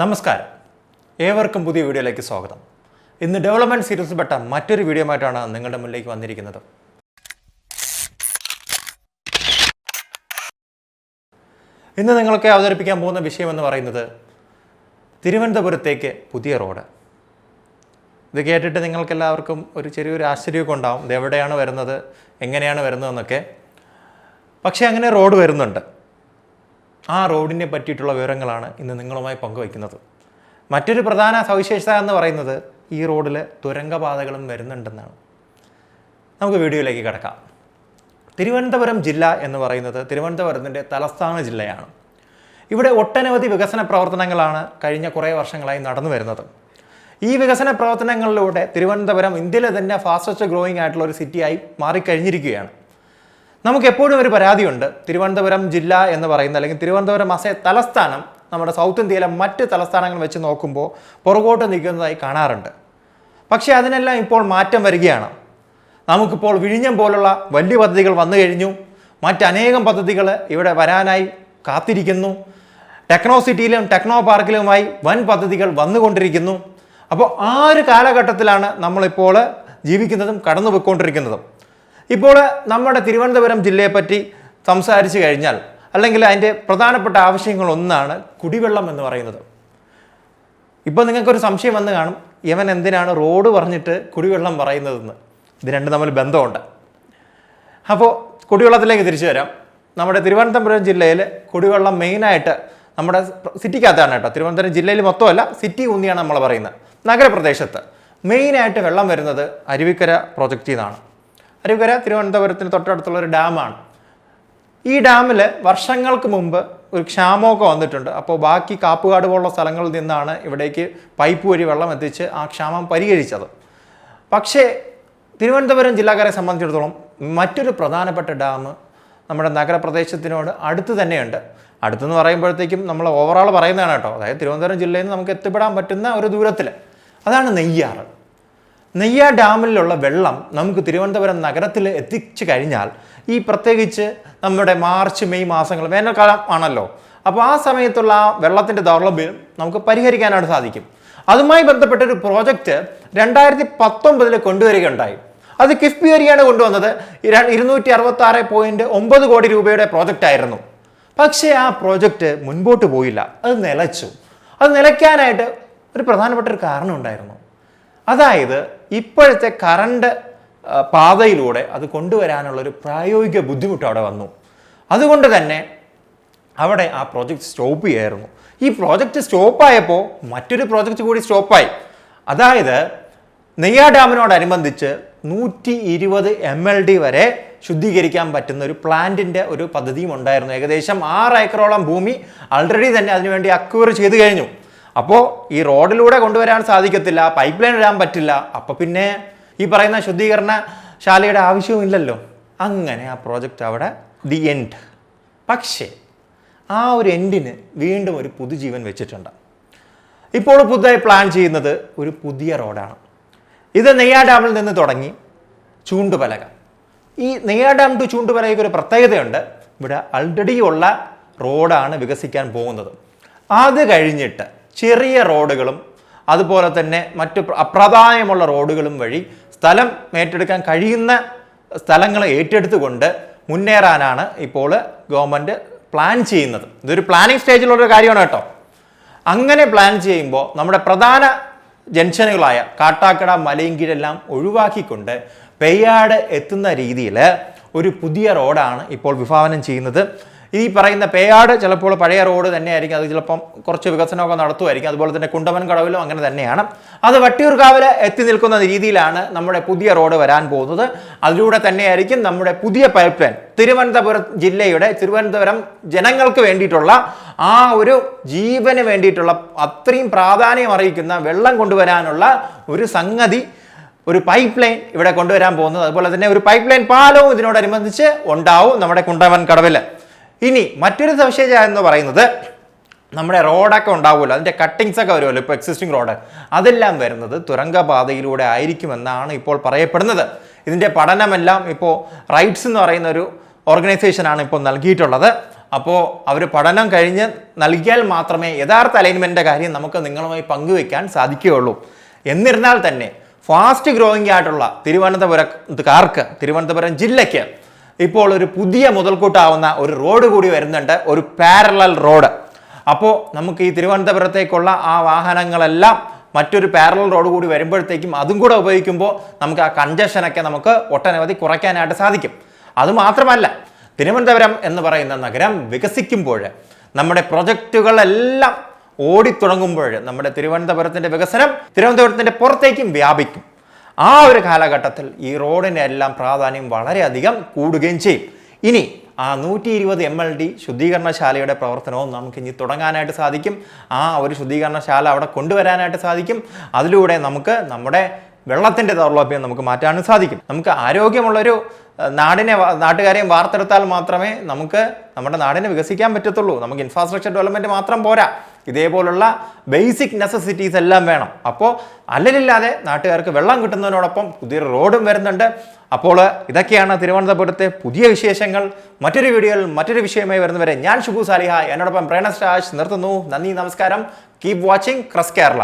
നമസ്കാരം, ഏവർക്കും പുതിയ വീഡിയോയിലേക്ക് സ്വാഗതം. ഇന്ന് ഡെവലപ്മെൻറ്റ് സീരീസിൽപ്പെട്ട മറ്റൊരു വീഡിയോയുമായിട്ടാണ് നിങ്ങളുടെ മുന്നിലേക്ക് വന്നിരിക്കുന്നത്. ഇന്ന് നിങ്ങൾക്ക് അവതരിപ്പിക്കാൻ പോകുന്ന വിഷയം എന്ന് പറയുന്നത് തിരുവനന്തപുരത്തേക്ക് പുതിയ റോഡ്. ഇത് കേട്ടിട്ട് നിങ്ങൾക്കെല്ലാവർക്കും ഒരു ചെറിയൊരു ആശ്ചര്യമൊക്കെ ഉണ്ടാവും. ഇത് എവിടെയാണ് വരുന്നത്, എങ്ങനെയാണ് വരുന്നതെന്നൊക്കെ. പക്ഷേ അങ്ങനെ റോഡ് വരുന്നുണ്ട്. ആ റോഡിനെ പറ്റിയിട്ടുള്ള വിവരങ്ങളാണ് ഇന്ന് നിങ്ങളുമായി പങ്കുവയ്ക്കുന്നത്. മറ്റൊരു പ്രധാന സവിശേഷത എന്ന് പറയുന്നത് ഈ റോഡിൽ തുരങ്കപാതകളും വരുന്നുണ്ടെന്നാണ്. നമുക്ക് വീഡിയോയിലേക്ക് കിടക്കാം. തിരുവനന്തപുരം ജില്ല എന്ന് പറയുന്നത് തിരുവനന്തപുരത്തിൻ്റെ തലസ്ഥാന ജില്ലയാണ്. ഇവിടെ ഒട്ടനവധി വികസന പ്രവർത്തനങ്ങളാണ് കഴിഞ്ഞ കുറേ വർഷങ്ങളായി നടന്നു വരുന്നത്. ഈ വികസന പ്രവർത്തനങ്ങളിലൂടെ തിരുവനന്തപുരം ഇന്ത്യയിലെ തന്നെ ഫാസ്റ്റസ്റ്റ് ഗ്രോയിങ് ആയിട്ടുള്ള ഒരു സിറ്റിയായി മാറിക്കഴിഞ്ഞിരിക്കുകയാണ്. നമുക്ക് എപ്പോഴും ഒരു പരാതിയുണ്ട്, തിരുവനന്തപുരം ജില്ല എന്ന് പറയുന്ന അല്ലെങ്കിൽ തിരുവനന്തപുരം ആസ് എ തലസ്ഥാനം നമ്മുടെ സൗത്ത് ഇന്ത്യയിലെ മറ്റ് തലസ്ഥാനങ്ങൾ വെച്ച് നോക്കുമ്പോൾ പുറകോട്ട് നിൽക്കുന്നതായി കാണാറുണ്ട്. പക്ഷേ അതിനെല്ലാം ഇപ്പോൾ മാറ്റം വരികയാണ്. നമുക്കിപ്പോൾ വിഴിഞ്ഞം പോലുള്ള വലിയ പദ്ധതികൾ വന്നു കഴിഞ്ഞു. മറ്റനേകം പദ്ധതികൾ ഇവിടെ വരാനായി കാത്തിരിക്കുന്നു. ടെക്നോ സിറ്റിയിലും ടെക്നോ പാർക്കിലുമായി വൻ പദ്ധതികൾ വന്നുകൊണ്ടിരിക്കുന്നു. അപ്പോൾ ആ ഒരു കാലഘട്ടത്തിലാണ് നമ്മളിപ്പോൾ ജീവിക്കുന്നതും കടന്നു പോയിക്കൊണ്ടിരിക്കുന്നതും. ഇപ്പോൾ നമ്മുടെ തിരുവനന്തപുരം ജില്ലയെപ്പറ്റി സംസാരിച്ചു കഴിഞ്ഞാൽ അല്ലെങ്കിൽ അതിൻ്റെ പ്രധാനപ്പെട്ട ആവശ്യങ്ങളൊന്നാണ് കുടിവെള്ളം എന്ന് പറയുന്നത്. ഇപ്പോൾ നിങ്ങൾക്കൊരു സംശയം വന്ന് കാണും, ഇവൻ എന്തിനാണ് റോഡ് പറഞ്ഞിട്ട് കുടിവെള്ളം പറയുന്നതെന്ന്. ഇത് രണ്ടും തമ്മിൽ ബന്ധമുണ്ട്. അപ്പോൾ കുടിവെള്ളത്തിലേക്ക് തിരിച്ചു വരാം. നമ്മുടെ തിരുവനന്തപുരം ജില്ലയിൽ കുടിവെള്ളം മെയിനായിട്ട് നമ്മുടെ സിറ്റിക്കകത്താണ് കേട്ടോ. തിരുവനന്തപുരം ജില്ലയിൽ മൊത്തമല്ല, സിറ്റി ഊന്നിയാണ് നമ്മൾ പറയുന്നത്. നഗരപ്രദേശത്ത് മെയിനായിട്ട് വെള്ളം വരുന്നത് അരുവിക്കര പ്രോജക്റ്റിൽ നിന്നാണ്. അരുവിക്കര തിരുവനന്തപുരത്തിന് തൊട്ടടുത്തുള്ള ഒരു ഡാമാണ്. ഈ ഡാമിൽ വർഷങ്ങൾക്ക് മുമ്പ് ഒരു ക്ഷാമമൊക്കെ വന്നിട്ടുണ്ട്. അപ്പോൾ ബാക്കി കാപ്പുകാട് പോലുള്ള സ്ഥലങ്ങളിൽ നിന്നാണ് ഇവിടേക്ക് പൈപ്പ് വഴി വെള്ളം എത്തിച്ച് ആ ക്ഷാമം പരിഹരിച്ചത്. പക്ഷേ തിരുവനന്തപുരം ജില്ലക്കാരെ സംബന്ധിച്ചിടത്തോളം മറ്റൊരു പ്രധാനപ്പെട്ട ഡാം നമ്മുടെ നഗരപ്രദേശത്തിനോട് അടുത്ത് തന്നെയുണ്ട്. അടുത്തെന്ന് പറയുമ്പോഴത്തേക്കും നമ്മൾ ഓവറോൾ പറയുന്നതാണ് കേട്ടോ. അതായത് തിരുവനന്തപുരം ജില്ലയിൽ നിന്ന് നമുക്ക് എത്തിപ്പെടാൻ പറ്റുന്ന ഒരു ദൂരത്തിൽ. അതാണ് നെയ്യാറ്. നെയ്യാർ ഡാമിലുള്ള വെള്ളം നമുക്ക് തിരുവനന്തപുരം നഗരത്തിൽ എത്തിച്ചു കഴിഞ്ഞാൽ ഈ പ്രത്യേകിച്ച് നമ്മുടെ മാർച്ച് മെയ് മാസങ്ങൾ വേനൽക്കാലം ആണല്ലോ. അപ്പോൾ ആ സമയത്തുള്ള ആ വെള്ളത്തിൻ്റെ ദൗർലഭ്യം നമുക്ക് പരിഹരിക്കാനായിട്ട് സാധിക്കും. അതുമായി ബന്ധപ്പെട്ടൊരു പ്രോജക്റ്റ് 2019 കൊണ്ടുവരികയുണ്ടായി. അത് കിഫ്ബി വഴിയാണ് കൊണ്ടുവന്നത്. 266.9 കോടി രൂപയുടെ പ്രോജക്റ്റ് ആയിരുന്നു. പക്ഷേ ആ പ്രോജക്റ്റ് മുൻപോട്ട് പോയില്ല, അത് നിലച്ചു. അത് നിലയ്ക്കാനായിട്ട് ഒരു പ്രധാനപ്പെട്ട ഒരു കാരണം ഉണ്ടായിരുന്നു. അതായത് ഇപ്പോഴത്തെ കറണ്ട് പാതയിലൂടെ അത് കൊണ്ടുവരാനുള്ളൊരു പ്രായോഗിക ബുദ്ധിമുട്ട് അവിടെ വന്നു. അതുകൊണ്ട് തന്നെ അവിടെ ആ പ്രോജക്റ്റ് സ്റ്റോപ്പ് ചെയ്യായിരുന്നു. ഈ പ്രോജക്റ്റ് സ്റ്റോപ്പായപ്പോൾ മറ്റൊരു പ്രോജക്റ്റ് കൂടി സ്റ്റോപ്പായി. അതായത് നെയ്യാർ ഡാമിനോടനുബന്ധിച്ച് 120 MLD വരെ ശുദ്ധീകരിക്കാൻ പറ്റുന്ന ഒരു പ്ലാന്റിൻ്റെ ഒരു പദ്ധതിയും ഉണ്ടായിരുന്നു. ഏകദേശം 6 ഏക്കറോളം ഭൂമി ആൾറെഡി തന്നെ അതിനുവേണ്ടി അക്വയർ ചെയ്ത് കഴിഞ്ഞു. അപ്പോൾ ഈ റോഡിലൂടെ കൊണ്ടുവരാൻ സാധിക്കത്തില്ല, പൈപ്പ് ലൈൻ ഇടാൻ പറ്റില്ല. അപ്പോൾ പിന്നെ ഈ പറയുന്ന ശുദ്ധീകരണ ശാലയുടെ ആവശ്യവുമില്ലല്ലോ. അങ്ങനെ ആ പ്രോജക്റ്റ് അവിടെ ദി എൻഡ്. പക്ഷേ ആ ഒരു എൻഡിന് വീണ്ടും ഒരു പുതുജീവൻ വെച്ചിട്ടുണ്ട്. ഇപ്പോൾ പുതുതായി പ്ലാൻ ചെയ്യുന്നത് ഒരു പുതിയ റോഡാണ്. ഇത് നെയ്യാർ ഡാമിൽ നിന്ന് തുടങ്ങി ചൂണ്ടുപലക. ഈ നെയ്യാർ ഡാം ടു ചൂണ്ടുപലകയ്ക്ക് ഒരു പ്രത്യേകതയുണ്ട്. ഇവിടെ ആൾറെഡി ഉള്ള റോഡാണ് വികസിക്കാൻ പോകുന്നത്. അത് കഴിഞ്ഞിട്ട് ചെറിയ റോഡുകളും അതുപോലെ തന്നെ മറ്റു അപ്രധാനമുള്ള റോഡുകളും വഴി സ്ഥലം ഏറ്റെടുക്കാൻ കഴിയുന്ന സ്ഥലങ്ങൾ ഏറ്റെടുത്തുകൊണ്ട് മുന്നേറാനാണ് ഇപ്പോൾ ഗവൺമെൻറ് പ്ലാൻ ചെയ്യുന്നത്. ഇതൊരു പ്ലാനിങ് സ്റ്റേജിലുള്ളൊരു കാര്യമാണ് കേട്ടോ. അങ്ങനെ പ്ലാൻ ചെയ്യുമ്പോൾ നമ്മുടെ പ്രധാന ജംഗ്ഷനുകളായ കാട്ടാക്കട, മലയൻകീഴെല്ലാം ഒഴിവാക്കിക്കൊണ്ട് പേയാട് എത്തുന്ന രീതിയിൽ ഒരു പുതിയ റോഡാണ് ഇപ്പോൾ വിഭാവനം ചെയ്യുന്നത്. ഈ പറയുന്ന പേയാട് ചിലപ്പോൾ പഴയ റോഡ് തന്നെയായിരിക്കും. അത് ചിലപ്പം കുറച്ച് വികസനമൊക്കെ നടത്തുമായിരിക്കും. അതുപോലെ തന്നെ കുണ്ടമൻ കടവിലും അങ്ങനെ തന്നെയാണ്. അത് വട്ടിയൂർക്കാവിൽ എത്തി നിൽക്കുന്ന രീതിയിലാണ് നമ്മുടെ പുതിയ റോഡ് വരാൻ പോകുന്നത്. അതിലൂടെ തന്നെയായിരിക്കും നമ്മുടെ പുതിയ പൈപ്പ് ലൈൻ തിരുവനന്തപുരം ജില്ലയുടെ തിരുവനന്തപുരം ജനങ്ങൾക്ക് വേണ്ടിയിട്ടുള്ള ആ ഒരു ജീവന് വേണ്ടിയിട്ടുള്ള അത്രയും പ്രാധാന്യം അറിയിക്കുന്ന വെള്ളം കൊണ്ടുവരാനുള്ള ഒരു സംഗതി, ഒരു പൈപ്പ് ലൈൻ ഇവിടെ കൊണ്ടുവരാൻ പോകുന്നത്. അതുപോലെ തന്നെ ഒരു പൈപ്പ് ലൈൻ പാലവും ഇതിനോടനുബന്ധിച്ച് ഉണ്ടാവും നമ്മുടെ കുണ്ടമൻ കടവിൽ. ഇനി മറ്റൊരു സവിശേഷത എന്ന് പറയുന്നത് നമ്മുടെ റോഡൊക്കെ ഉണ്ടാവുമല്ലോ, അതിൻ്റെ കട്ടിങ്സ് ഒക്കെ വരുമല്ലോ, ഇപ്പോൾ എക്സിസ്റ്റിംഗ് റോഡ്, അതെല്ലാം വരുന്നത് തുരങ്കപാതയിലൂടെ ആയിരിക്കുമെന്നാണ് ഇപ്പോൾ പറയപ്പെടുന്നത്. ഇതിൻ്റെ പഠനമെല്ലാം ഇപ്പോൾ റൈറ്റ്സ് എന്ന് പറയുന്ന ഒരു ഓർഗനൈസേഷനാണ് ഇപ്പോൾ നൽകിയിട്ടുള്ളത്. അപ്പോൾ അവർ പഠനം കഴിഞ്ഞ് നൽകിയാൽ മാത്രമേ യഥാർത്ഥ അലൈൻമെൻറ്റിൻ്റെ കാര്യം നമുക്ക് നിങ്ങളുമായി പങ്കുവെക്കാൻ സാധിക്കുകയുള്ളൂ. എന്നിരുന്നാൽ തന്നെ ഫാസ്റ്റ് ഗ്രോയിങ് ആയിട്ടുള്ള തിരുവനന്തപുരം ജില്ലയ്ക്ക് ഇപ്പോൾ ഒരു പുതിയ മുതൽക്കൂട്ടാവുന്ന ഒരു റോഡ് കൂടി വരുന്നുണ്ട്, ഒരു പാരലൽ റോഡ്. അപ്പോൾ നമുക്ക് ഈ തിരുവനന്തപുരത്തേക്കുള്ള ആ വാഹനങ്ങളെല്ലാം മറ്റൊരു പാരലൽ റോഡ് കൂടി വരുമ്പോഴത്തേക്കും അതും കൂടെ ഉപയോഗിക്കുമ്പോൾ നമുക്ക് ആ കൺജഷനൊക്കെ നമുക്ക് ഒട്ടനവധി കുറയ്ക്കാനായിട്ട് സാധിക്കും. അതുമാത്രമല്ല, തിരുവനന്തപുരം എന്ന് പറയുന്ന നഗരം വികസിക്കുമ്പോൾ, നമ്മുടെ പ്രൊജക്റ്റുകളെല്ലാം ഓടിത്തുടങ്ങുമ്പോൾ നമ്മുടെ തിരുവനന്തപുരത്തിൻ്റെ വികസനം തിരുവനന്തപുരത്തിൻ്റെ പുറത്തേക്കും വ്യാപിക്കും. ആ ഒരു കാലഘട്ടത്തിൽ ഈ റോഡിൻ്റെ എല്ലാം പ്രാധാന്യം വളരെയധികം കൂടുകയും ചെയ്യും. ഇനി ആ 120 MLD ശുദ്ധീകരണശാലയുടെ പ്രവർത്തനവും നമുക്ക് ഇനി തുടങ്ങാനായിട്ട് സാധിക്കും. ആ ഒരു ശുദ്ധീകരണശാല അവിടെ കൊണ്ടുവരാനായിട്ട് സാധിക്കും. അതിലൂടെ നമുക്ക് നമ്മുടെ വെള്ളത്തിൻ്റെ ദൗർലഭ്യം നമുക്ക് മാറ്റാനും സാധിക്കും. നമുക്ക് ആരോഗ്യമുള്ളൊരു നാട്ടുകാരെയും വാർത്തെടുത്താൽ മാത്രമേ നമുക്ക് നമ്മുടെ നാടിനെ വികസിക്കാൻ പറ്റത്തുള്ളൂ. നമുക്ക് ഇൻഫ്രാസ്ട്രക്ചർ ഡെവലപ്മെൻറ്റ് മാത്രം പോരാ, ഇതേപോലുള്ള ബേസിക് നെസസിറ്റീസ് എല്ലാം വേണം. അപ്പോൾ അല്ലലില്ലാതെ നാട്ടുകാർക്ക് വെള്ളം കിട്ടുന്നതിനോടൊപ്പം പുതിയൊരു റോഡും വരുന്നുണ്ട്. അപ്പോൾ ഇതൊക്കെയാണ് തിരുവനന്തപുരത്തെ പുതിയ വിശേഷങ്ങൾ. മറ്റൊരു വീഡിയോയിൽ മറ്റൊരു വിഷയമായി വരുന്നവരെ ഞാൻ ഷുബു സാലിഹ, എന്നോടൊപ്പം പ്രേണസ് രാജ് നിർത്തുന്നു. നന്ദി, നമസ്കാരം. Keep watching cress Kerala.